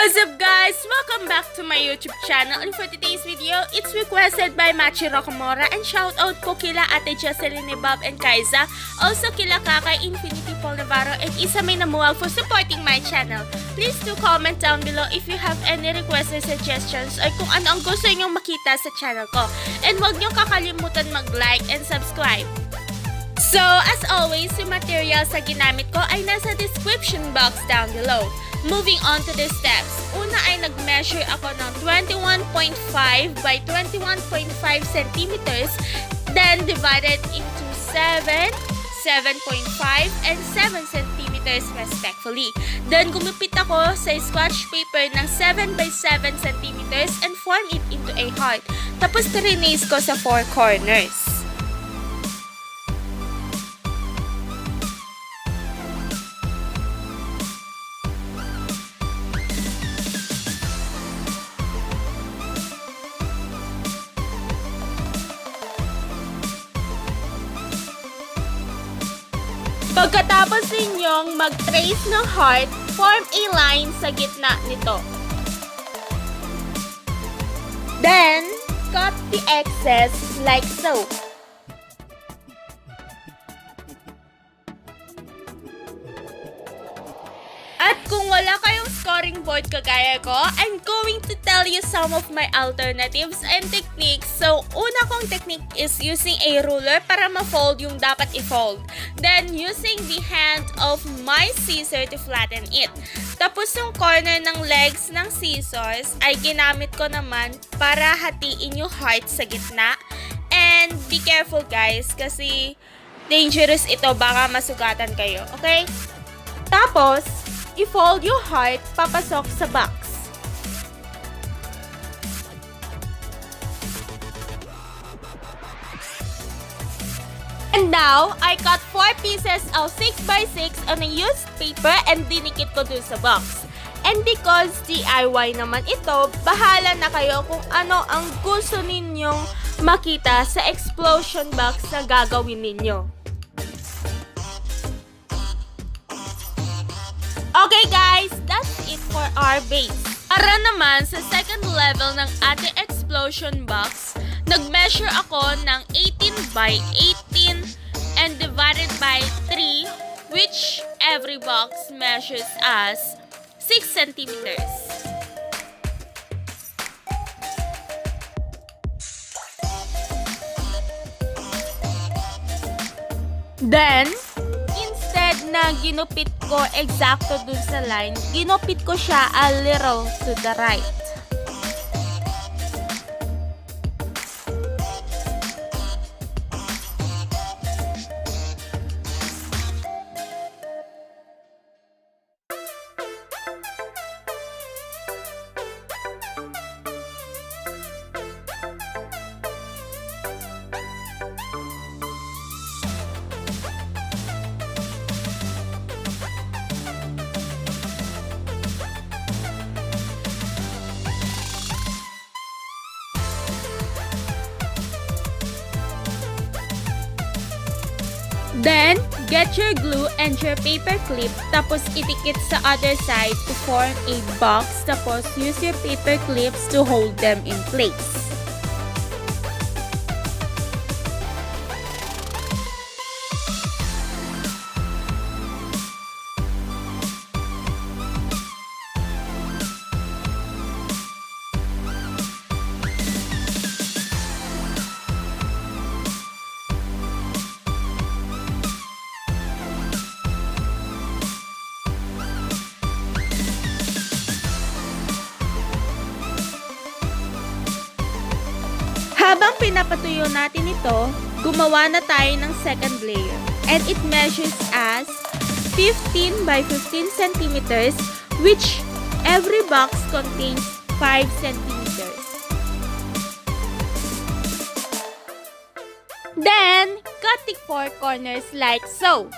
What's up guys? Welcome back to my YouTube channel, and for today's video, it's requested by Machi Rocamora, and shoutout po kila Ate Jocelyn ni Bob and Kaiza, also kila Kakay Infinity Paul Navarro, and Isa May Namuwag for supporting my channel. Please do comment down below if you have any requests or suggestions or kung ano ang gusto nyong makita sa channel ko. And huwag nyong kakalimutan mag-like and subscribe. So, as always, yung materials na ginamit ko ay nasa description box down below. Moving on to the steps. Una ay nag-measure ako ng 21.5 by 21.5 centimeters, then divided into 7, 7.5, and 7 centimeters respectively. Then gumupit ako sa scratch paper ng 7 by 7 centimeters and form it into a heart. Tapos trinase ko sa 4 corners. Pagkatapos ninyong mag-trace ng heart, form a line sa gitna nito. Then, cut the excess like so. At kung wala kayong scoring board kagaya ko, I'm going to tell you some of my alternatives and techniques. So, una kong technique is using a ruler para ma-fold yung dapat i-fold. Then, using the hand of my scissor to flatten it. Tapos, yung corner ng legs ng scissors ay ginamit ko naman para hatiin yung heart sa gitna. And be careful guys, kasi dangerous ito, baka masugatan kayo. Okay? Tapos, i-fold yung heart papasok sa box. And now, I cut 4 pieces of 6x6 on a used paper and dinikit ko dun sa box. And because DIY naman ito, bahala na kayo kung ano ang gusto ninyong makita sa explosion box na gagawin ninyo. Okay guys, that's it for our base. Para naman sa second level ng ating explosion box, nag-measure ako ng 18 by 18 and divided by 3, which every box measures as 6 centimeters. Then, na ginupit ko eksakto dun sa line, ginupit ko siya a little to the right. Then, get your glue and your paper clip, tapos itikit sa other side to form a box, tapos use your paper clips to hold them in place. Habang pinapatuyo natin ito, gumawa na tayo ng second layer. And it measures as 15 by 15 centimeters, which every box contains 5 centimeters. Then, cut the 4 corners like so.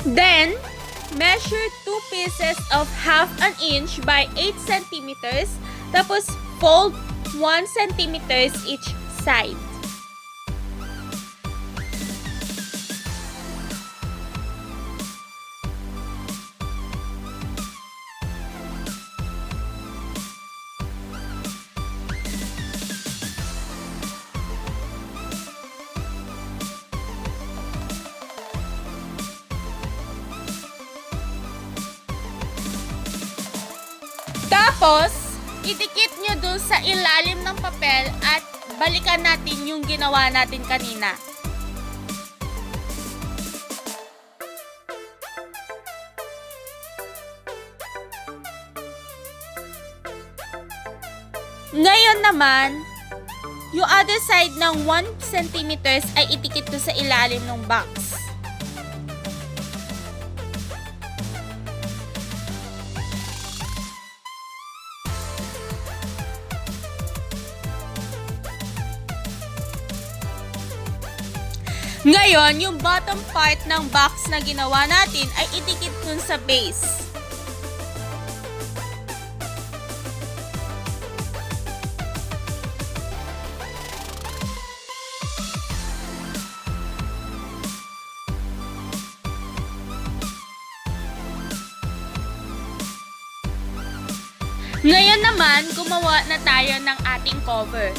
Then, measure 2 pieces of half an inch by 8 centimeters. Tapos, fold 1 centimeters each side. Tapos, idikit nyo dun sa ilalim ng papel at balikan natin yung ginawa natin kanina. Ngayon naman, yung other side ng 1 centimeters ay idikit dun sa ilalim ng box. Ngayon, yung bottom part ng box na ginawa natin ay idikit dun sa base. Ngayon naman, gumawa na tayo ng ating cover.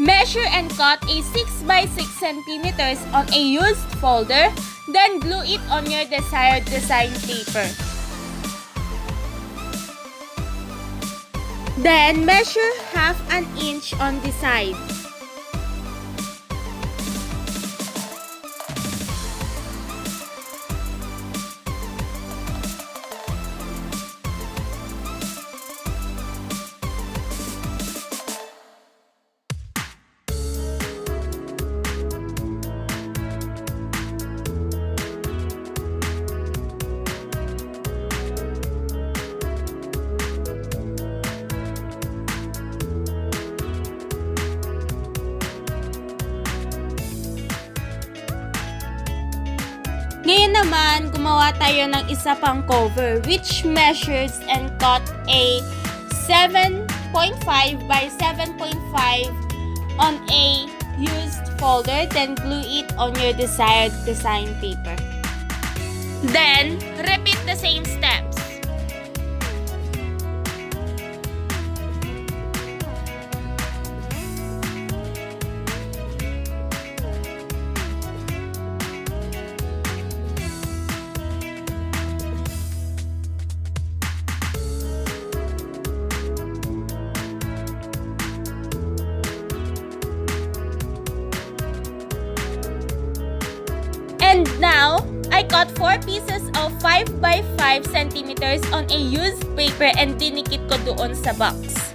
Measure and cut a 6 by 6 centimeters on a used folder, then glue it on your desired design paper. Then measure half an inch on the side. Ngayon naman, gumawa tayo ng isa pang cover which measures and cut a 7.5 by 7.5 on a used folder, then glue it on your desired design paper. Then, repeat the same steps. And now, I cut 4 pieces of 5 by 5 centimeters on a used paper and dinikit ko doon sa box.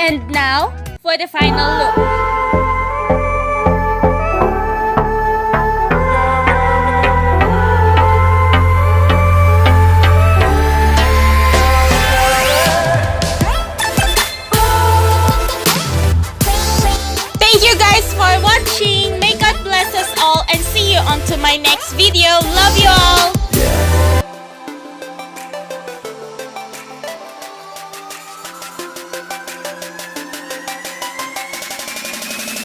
And now, for the final look. Thank you guys for watching. May God bless us all and see you on to my next video. Love you all.